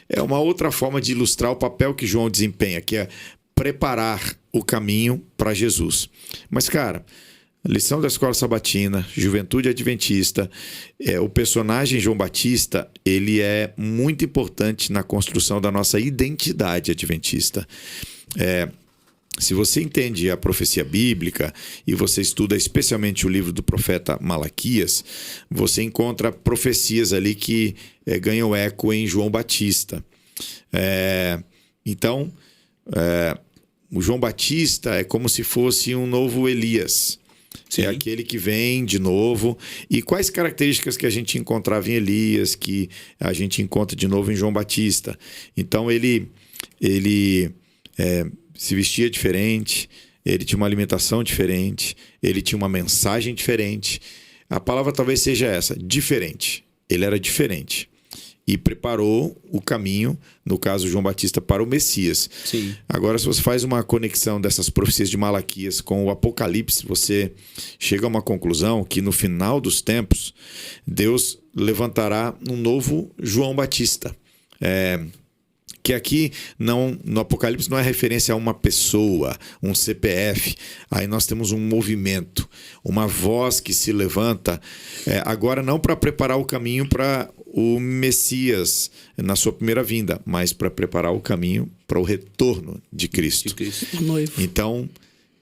É uma outra forma de ilustrar o papel que João desempenha, que é preparar o caminho para Jesus. Mas, cara, lição da Escola Sabatina, Juventude Adventista, o personagem João Batista, ele é muito importante na construção da nossa identidade adventista. Se você entende a profecia bíblica e você estuda especialmente o livro do profeta Malaquias, você encontra profecias ali que ganham eco em João Batista. Então, o João Batista é como se fosse um novo Elias. Sim. É aquele que vem de novo. E quais características que a gente encontrava em Elias que a gente encontra de novo em João Batista? Então ele se vestia diferente, ele tinha uma alimentação diferente, ele tinha uma mensagem diferente. A palavra talvez seja essa, diferente. Ele era diferente. E preparou o caminho, no caso João Batista, para o Messias. Sim. Agora, se você faz uma conexão dessas profecias de Malaquias com o Apocalipse, você chega a uma conclusão que no final dos tempos, Deus levantará um novo João Batista. Que aqui no Apocalipse não é referência a uma pessoa, um CPF. Aí nós temos um movimento, uma voz que se levanta, agora não para preparar o caminho para o Messias na sua primeira vinda, mas para preparar o caminho para o retorno de Cristo. Então,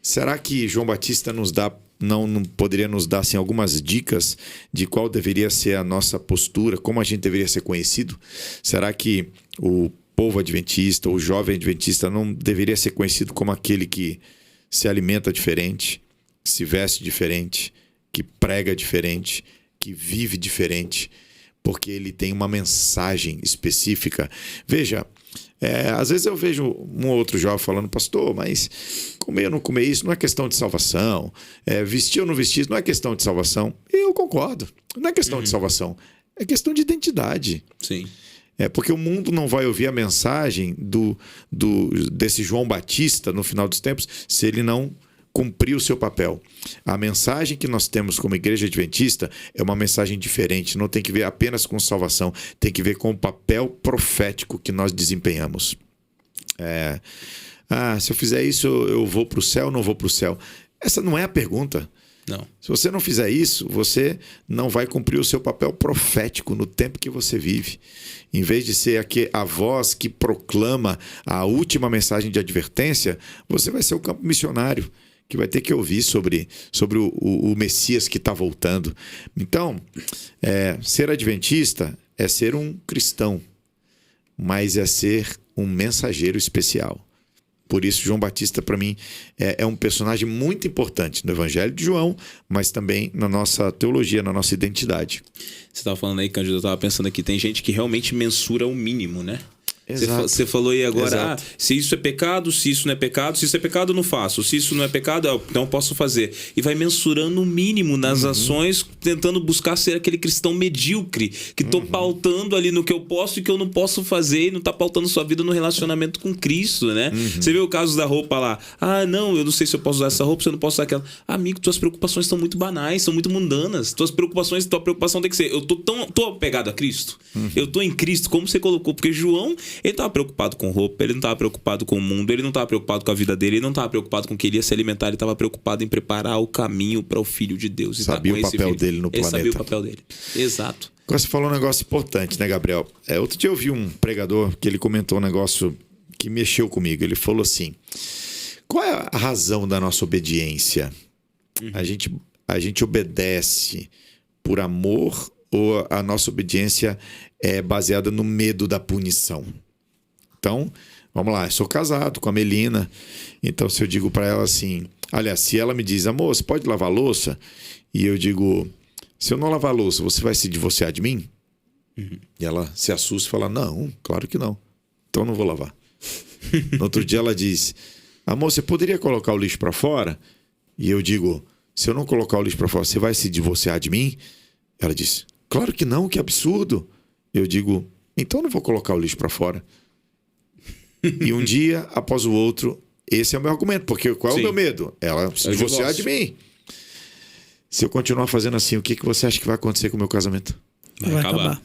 será que João Batista não poderia nos dar assim, algumas dicas de qual deveria ser a nossa postura, como a gente deveria ser conhecido? Será que o povo adventista, o jovem adventista não deveria ser conhecido como aquele que se alimenta diferente, se veste diferente, que prega diferente, que vive diferente, porque ele tem uma mensagem específica? Veja, às vezes eu vejo um outro jovem falando, pastor, mas comer ou não comer isso não é questão de salvação, vestir ou não vestir isso não é questão de salvação. Eu concordo, não é questão de salvação, é questão de identidade. Sim. Porque o mundo não vai ouvir a mensagem desse João Batista no final dos tempos se ele não cumprir o seu papel. A mensagem que nós temos como igreja adventista é uma mensagem diferente, não tem que ver apenas com salvação, tem que ver com o papel profético que nós desempenhamos. Se eu fizer isso, eu vou para o céu ou não vou para o céu? Essa não é a pergunta. Não. Se você não fizer isso, você não vai cumprir o seu papel profético no tempo que você vive. Em vez de ser a voz que proclama a última mensagem de advertência, você vai ser o campo missionário, que vai ter que ouvir sobre o Messias que está voltando. Então, ser adventista é ser um cristão, mas é ser um mensageiro especial. Por isso, João Batista, para mim, é um personagem muito importante no Evangelho de João, mas também na nossa teologia, na nossa identidade. Você estava falando aí, Cândido, eu estava pensando aqui, tem gente que realmente mensura o mínimo, né? Exato. Você falou aí agora, se isso é pecado, se isso não é pecado, se isso é pecado eu não faço, se isso não é pecado, então eu posso fazer. E vai mensurando o mínimo nas ações, tentando buscar ser aquele cristão medíocre, que tô pautando ali no que eu posso e que eu não posso fazer, e não tá pautando sua vida no relacionamento com Cristo, né? Você vê o caso da roupa lá, não, eu não sei se eu posso usar essa roupa, se eu não posso usar aquela. Amigo, tuas preocupações estão muito banais, são muito mundanas. Tua preocupação tem que ser, eu tô apegado a Cristo, eu tô em Cristo, como você colocou, porque João, ele estava preocupado com roupa, ele não estava preocupado com o mundo, ele não estava preocupado com a vida dele, ele não estava preocupado com o que ele ia se alimentar, ele estava preocupado em preparar o caminho para o Filho de Deus. Sabia o papel dele no planeta. Ele sabia o papel dele. Exato. Agora você falou um negócio importante, né, Gabriel? Outro dia eu vi um pregador que ele comentou um negócio que mexeu comigo. Ele falou assim, Qual é a razão da nossa obediência? A gente obedece por amor ou a nossa obediência é baseada no medo da punição? Então, vamos lá, eu sou casado com a Melina, então se eu digo para ela assim, aliás, se ela me diz, amor, você pode lavar a louça? E eu digo, se eu não lavar a louça, você vai se divorciar de mim? E ela se assusta e fala, não, claro que não, então eu não vou lavar. No outro dia ela diz, amor, você poderia colocar o lixo para fora? E eu digo, se eu não colocar o lixo para fora, você vai se divorciar de mim? Ela diz, claro que não, que absurdo. Eu digo, então eu não vou colocar o lixo para fora. E um dia após o outro, esse é o meu argumento, porque qual é o meu medo? Ela se divorciar de mim. Se eu continuar fazendo assim, o que você acha que vai acontecer com o meu casamento? Vai acabar.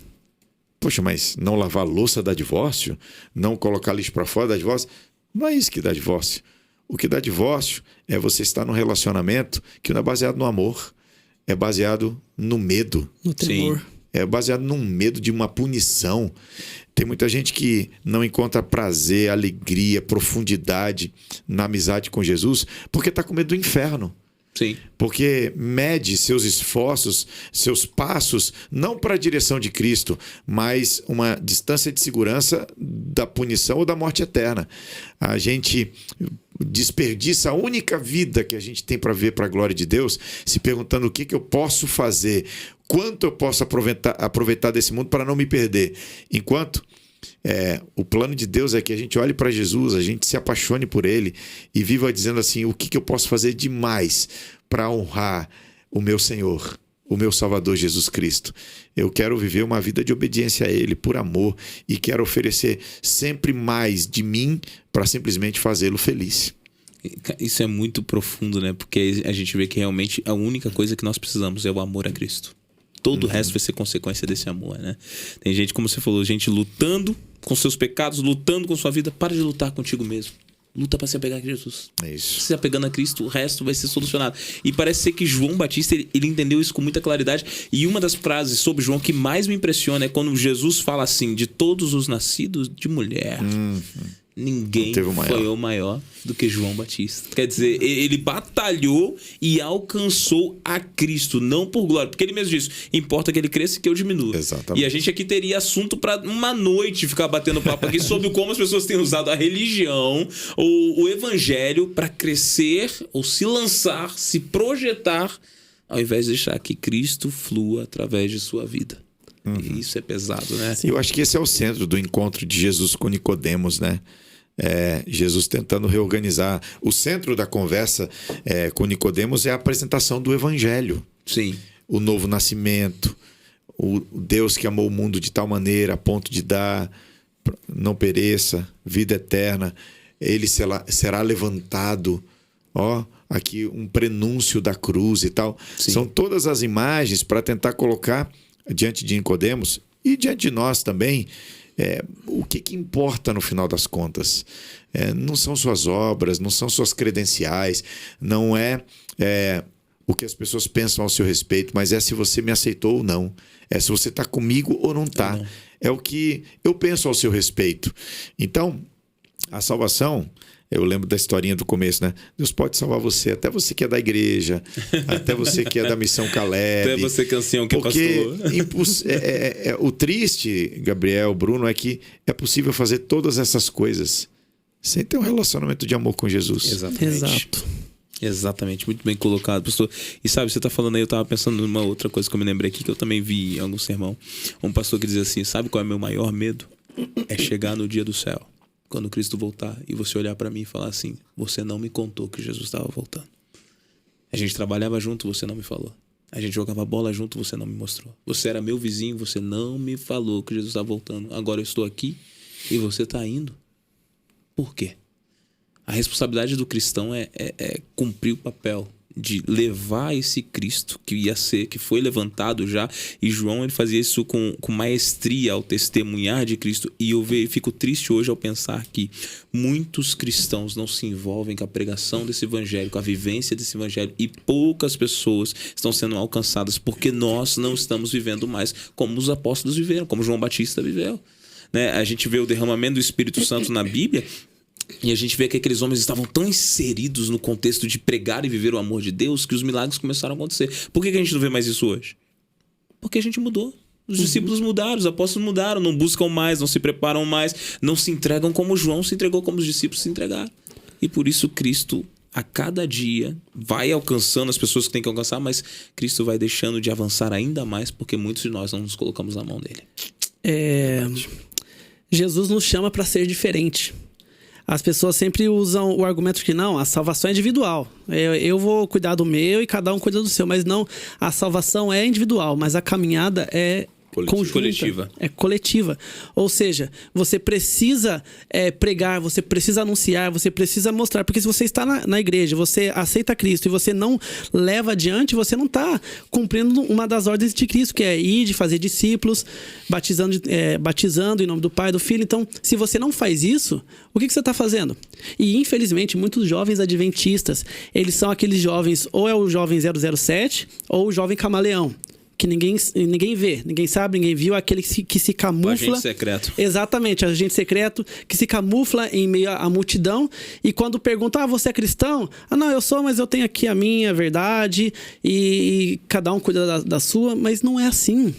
Poxa, mas não lavar louça dá divórcio? Não colocar lixo para fora dá divórcio? Não é isso que dá divórcio. O que dá divórcio é você estar num relacionamento que não é baseado no amor, é baseado no medo. No temor. Sim. É baseado num medo de uma punição. Tem muita gente que não encontra prazer, alegria, profundidade na amizade com Jesus porque está com medo do inferno. Sim. Porque mede seus esforços, seus passos, não para a direção de Cristo, mas uma distância de segurança da punição ou da morte eterna. A gente desperdiça a única vida que a gente tem para ver para a glória de Deus, se perguntando o que eu posso fazer, quanto eu posso aproveitar desse mundo para não me perder. Enquanto o plano de Deus é que a gente olhe para Jesus, a gente se apaixone por Ele e viva dizendo assim, o que eu posso fazer demais para honrar o meu Senhor, o meu Salvador Jesus Cristo. Eu quero viver uma vida de obediência a Ele, por amor, e quero oferecer sempre mais de mim para simplesmente fazê-lo feliz. Isso é muito profundo, né? Porque a gente vê que realmente a única coisa que nós precisamos é o amor a Cristo. Todo o resto vai ser consequência desse amor, né? Tem gente, como você falou, gente lutando com seus pecados, lutando com sua vida. Para de lutar contigo mesmo. Luta para se apegar a Jesus. É isso. Se apegando a Cristo, o resto vai ser solucionado. E parece ser que João Batista, ele entendeu isso com muita claridade. E uma das frases sobre João que mais me impressiona é quando Jesus fala assim, de todos os nascidos de mulher... Ninguém foi o maior do que João Batista. Quer dizer, ele batalhou e alcançou a Cristo, não por glória. Porque ele mesmo disse, importa que ele cresça e que eu diminua. Exatamente. E a gente aqui teria assunto para uma noite ficar batendo papo aqui sobre como as pessoas têm usado a religião ou o evangelho para crescer ou se lançar, se projetar, ao invés de deixar que Cristo flua através de sua vida. E isso é pesado, né? Eu acho que esse é o centro do encontro de Jesus com Nicodemos, né? Jesus tentando reorganizar. O centro da conversa com Nicodemos é a apresentação do Evangelho. Sim. O novo nascimento, o Deus que amou o mundo de tal maneira a ponto de dar, não pereça, vida eterna. Ele será levantado. Aqui um prenúncio da cruz e tal. Sim. São todas as imagens para tentar colocar diante de Nicodemos e diante de nós também, o que importa no final das contas? Não são suas obras, não são suas credenciais, não é o que as pessoas pensam ao seu respeito, mas é se você me aceitou ou não, é se você está comigo ou não está. É o que eu penso ao seu respeito. Então, a salvação... Eu lembro da historinha do começo, né? Deus pode salvar você, até você que é da igreja, até você que é da Missão Caleb. Até você que é ancião, que é pastor. O triste, Gabriel, Bruno, é que é possível fazer todas essas coisas sem ter um relacionamento de amor com Jesus. Exatamente. Exatamente, muito bem colocado, pastor. E sabe, você está falando aí, eu estava pensando numa outra coisa que eu me lembrei aqui, que eu também vi em algum sermão. Um pastor que dizia assim, sabe qual é o meu maior medo? É chegar no dia do céu. Quando Cristo voltar e você olhar para mim e falar assim, você não me contou que Jesus estava voltando. A gente trabalhava junto, você não me falou. A gente jogava bola junto, você não me mostrou. Você era meu vizinho, você não me falou que Jesus estava voltando. Agora eu estou aqui e você está indo. Por quê? A responsabilidade do cristão é cumprir o papel de levar esse Cristo que foi levantado já, e João ele fazia isso com maestria ao testemunhar de Cristo, e eu fico triste hoje ao pensar que muitos cristãos não se envolvem com a pregação desse evangelho, com a vivência desse evangelho, e poucas pessoas estão sendo alcançadas porque nós não estamos vivendo mais como os apóstolos viveram, como João Batista viveu, né? A gente vê o derramamento do Espírito Santo na Bíblia. E a gente vê que aqueles homens estavam tão inseridos no contexto de pregar e viver o amor de Deus que os milagres começaram a acontecer. Por que a gente não vê mais isso hoje? Porque a gente mudou. Os discípulos mudaram, os apóstolos mudaram, não buscam mais, não se preparam mais, não se entregam como João se entregou, como os discípulos se entregaram. E por isso Cristo, a cada dia, vai alcançando as pessoas que tem que alcançar, mas Cristo vai deixando de avançar ainda mais porque muitos de nós não nos colocamos na mão dele. Jesus nos chama para ser diferente. As pessoas sempre usam o argumento de que não, a salvação é individual. Eu vou cuidar do meu e cada um cuida do seu. Mas não, a salvação é individual, mas a caminhada é conjunta, coletiva. É coletiva. Ou seja, você precisa pregar, você precisa anunciar, você precisa mostrar. Porque se você está na igreja, você aceita Cristo e você não leva adiante, você não está cumprindo uma das ordens de Cristo, que é ir, de fazer discípulos, batizando em nome do Pai e do Filho. Então, se você não faz isso, o que você está fazendo? E, infelizmente, muitos jovens adventistas, eles são aqueles jovens, ou é o jovem 007, ou o jovem camaleão. Que ninguém vê, ninguém sabe, ninguém viu, aquele que se camufla. O agente secreto. Exatamente, agente secreto que se camufla em meio à multidão e quando pergunta, você é cristão? Não, eu sou, mas eu tenho aqui a minha verdade e cada um cuida da sua, mas não é assim.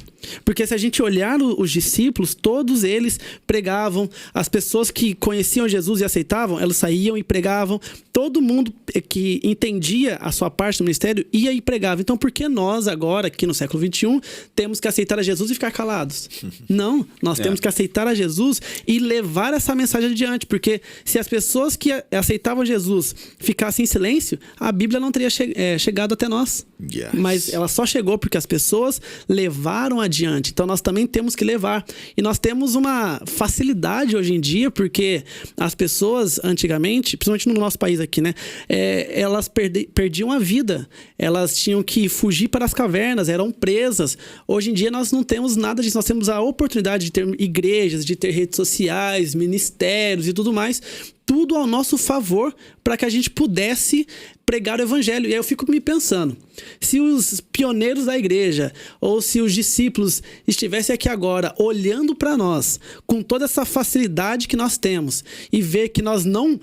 Porque se a gente olhar os discípulos, todos eles pregavam, as pessoas que conheciam Jesus e aceitavam, elas saíam e pregavam, todo mundo que entendia a sua parte do ministério ia e pregava. Então por que nós agora, aqui no século XXI, temos que aceitar a Jesus e ficar calados? Não, nós temos que aceitar a Jesus e levar essa mensagem adiante, porque se as pessoas que aceitavam Jesus ficassem em silêncio, a Bíblia não teria chegado até nós. Yes. Mas ela só chegou porque as pessoas levaram adiante. Então nós também temos que levar. E nós temos uma facilidade hoje em dia, porque as pessoas antigamente, principalmente no nosso país aqui, né? Elas perdiam a vida. Elas tinham que fugir para as cavernas, eram presas. Hoje em dia nós não temos nada disso. Nós temos a oportunidade de ter igrejas, de ter redes sociais, ministérios e tudo mais. Tudo ao nosso favor para que a gente pudesse pregar o evangelho. E aí eu fico me pensando, se os pioneiros da igreja ou se os discípulos estivessem aqui agora olhando para nós com toda essa facilidade que nós temos e ver que nós não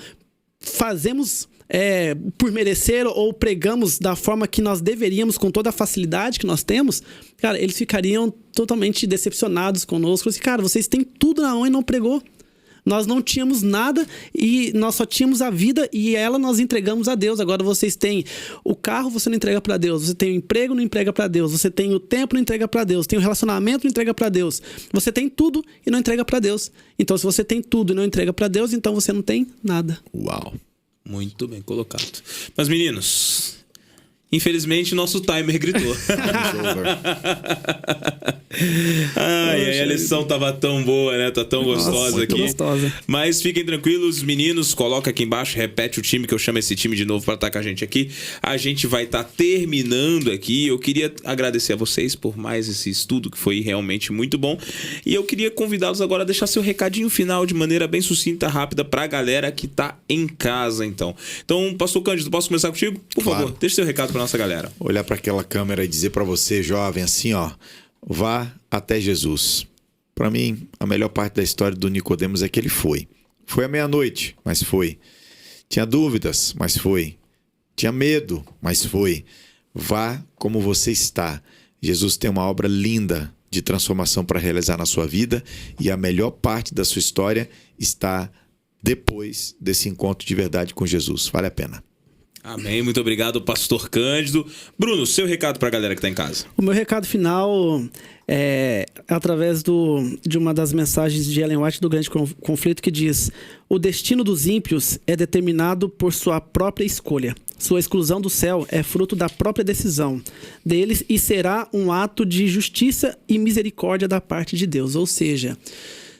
fazemos por merecer ou pregamos da forma que nós deveríamos com toda a facilidade que nós temos, cara, eles ficariam totalmente decepcionados conosco. Assim, cara, vocês têm tudo na mão e não pregou. Nós não tínhamos nada e nós só tínhamos a vida e ela nós entregamos a Deus. Agora vocês têm o carro, você não entrega para Deus. Você tem o emprego, não entrega para Deus. Você tem o tempo, não entrega para Deus. Tem o relacionamento, não entrega para Deus. Você tem tudo e não entrega para Deus. Então se você tem tudo e não entrega para Deus, então você não tem nada. Uau. Muito bem colocado. Mas meninos, infelizmente nosso timer gritou. A lição tava tão boa, né? Tá tão gostosa aqui. Gostosa. Mas fiquem tranquilos, meninos, coloca aqui embaixo, repete o time, que eu chamo esse time de novo para estar com a gente aqui. A gente vai estar terminando aqui. Eu queria agradecer a vocês por mais esse estudo, que foi realmente muito bom. E eu queria convidá-los agora a deixar seu recadinho final de maneira bem sucinta, rápida, pra galera que tá em casa, então. Então, Pastor Cândido, posso começar contigo? Por favor, deixa seu recado pra nossa galera. Olhar para aquela câmera e dizer para você, jovem, assim, ó, vá até Jesus. Para mim, a melhor parte da história do Nicodemos é que ele foi. Foi à meia-noite, mas foi. Tinha dúvidas, mas foi. Tinha medo, mas foi. Vá como você está. Jesus tem uma obra linda de transformação para realizar na sua vida e a melhor parte da sua história está depois desse encontro de verdade com Jesus. Vale a pena. Amém, muito obrigado, Pastor Cândido. Bruno, seu recado para a galera que está em casa. O meu recado final é através de uma das mensagens de Ellen White do Grande Conflito, que diz: o destino dos ímpios é determinado por sua própria escolha. Sua exclusão do céu é fruto da própria decisão deles e será um ato de justiça e misericórdia da parte de Deus. Ou seja,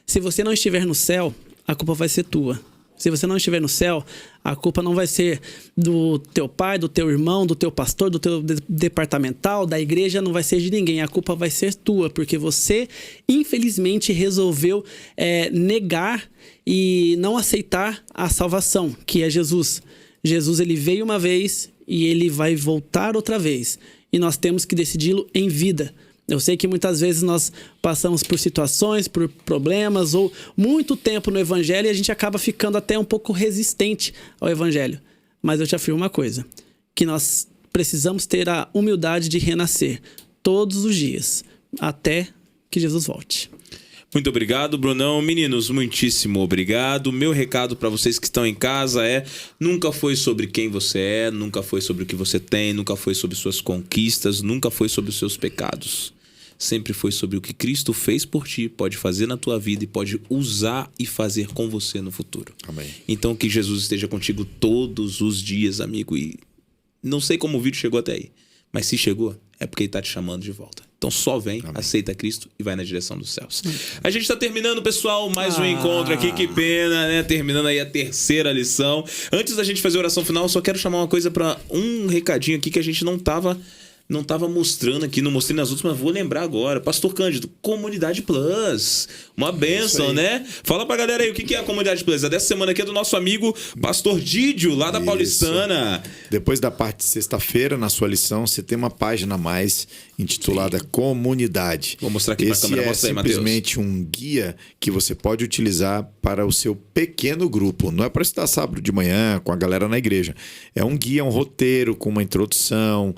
se você não estiver no céu, a culpa vai ser tua. Se você não estiver no céu, a culpa não vai ser do teu pai, do teu irmão, do teu pastor, do teu departamental, da igreja, não vai ser de ninguém. A culpa vai ser tua, porque você, infelizmente, resolveu negar e não aceitar a salvação, que é Jesus. Jesus, ele veio uma vez e ele vai voltar outra vez. E nós temos que decidi-lo em vida. Eu sei que muitas vezes nós passamos por situações, por problemas ou muito tempo no evangelho e a gente acaba ficando até um pouco resistente ao evangelho. Mas eu te afirmo uma coisa, que nós precisamos ter a humildade de renascer todos os dias, até que Jesus volte. Muito obrigado, Brunão. Meninos, muitíssimo obrigado. Meu recado para vocês que estão em casa é: nunca foi sobre quem você é, nunca foi sobre o que você tem, nunca foi sobre suas conquistas, nunca foi sobre os seus pecados. Sempre foi sobre o que Cristo fez por ti, pode fazer na tua vida e pode usar e fazer com você no futuro. Amém. Então que Jesus esteja contigo todos os dias, amigo. E não sei como o vídeo chegou até aí, mas se chegou, é porque ele está te chamando de volta. Então só vem, amém, aceita Cristo e vai na direção dos céus. A gente tá terminando, pessoal, mais um encontro aqui. Que pena, né? Terminando aí a terceira lição. Antes da gente fazer a oração final, eu só quero chamar uma coisa para um recadinho aqui que a gente não tava mostrando aqui, não mostrei nas outras, mas vou lembrar agora. Pastor Cândido, Comunidade Plus. Uma bênção, né? Fala pra galera aí o que é a Comunidade Plus. A dessa semana aqui é do nosso amigo Pastor Dídio, lá da Paulistana. Depois da parte de sexta-feira, na sua lição, você tem uma página a mais intitulada Comunidade. Vou mostrar aqui pra câmera. Mostra aí, Mateus. Simplesmente um guia que você pode utilizar para o seu pequeno grupo. Não é para estudar sábado de manhã com a galera na igreja. É um guia, um roteiro com uma introdução,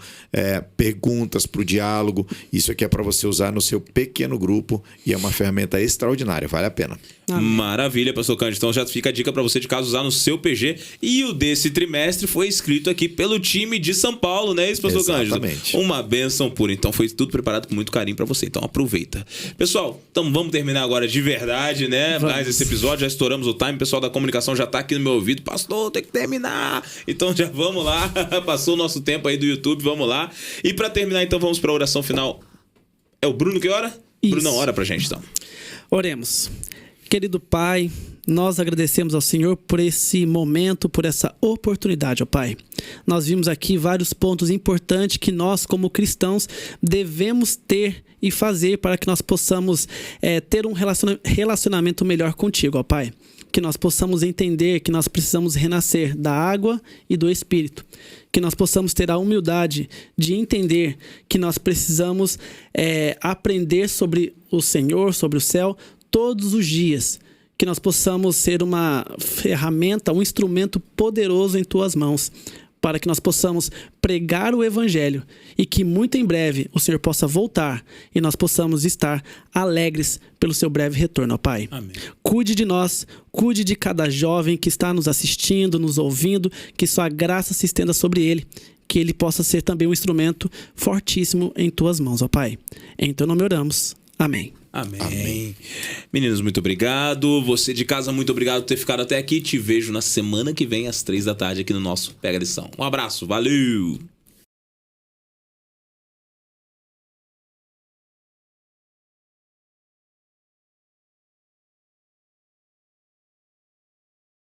perguntas para o diálogo. Isso aqui é para você usar no seu pequeno grupo e é uma ferramenta extraordinária, vale a pena. Amém. Maravilha, Pastor Cândido. Então já fica a dica para você de caso usar no seu PG. E o desse trimestre foi escrito aqui pelo time de São Paulo, né, isso, Pastor Cândido? Exatamente. Uma bênção pura. Então foi tudo preparado com muito carinho para você. Então aproveita. Pessoal, então vamos terminar agora de verdade, né? Vamos. Mais esse episódio, já estouramos o time. O pessoal da comunicação já tá aqui no meu ouvido. Pastor, tem que terminar. Então já vamos lá. Passou o nosso tempo aí do YouTube, vamos lá. E para terminar, então, vamos para a oração final. É o Bruno que ora? Isso. Bruno, ora pra gente, então. Oremos. Querido Pai, nós agradecemos ao Senhor por esse momento, por essa oportunidade, ó Pai. Nós vimos aqui vários pontos importantes que nós, como cristãos, devemos ter e fazer para que nós possamos ter um relacionamento melhor contigo, ó Pai. Que nós possamos entender que nós precisamos renascer da água e do Espírito. Que nós possamos ter a humildade de entender que nós precisamos aprender sobre o Senhor, sobre o céu, todos os dias. Que nós possamos ser uma ferramenta, um instrumento poderoso em Tuas mãos, para que nós possamos pregar o Evangelho e que muito em breve o Senhor possa voltar e nós possamos estar alegres pelo Seu breve retorno, ó Pai. Amém. Cuide de nós, cuide de cada jovem que está nos assistindo, nos ouvindo, que Sua graça se estenda sobre ele, que ele possa ser também um instrumento fortíssimo em Tuas mãos, ó Pai. Em Teu nome oramos. Amém. Amém. Amém. Meninos, muito obrigado. Você de casa, muito obrigado por ter ficado até aqui. Te vejo na semana que vem, às 3 da tarde, aqui no nosso Pega a Lição. Um abraço, valeu!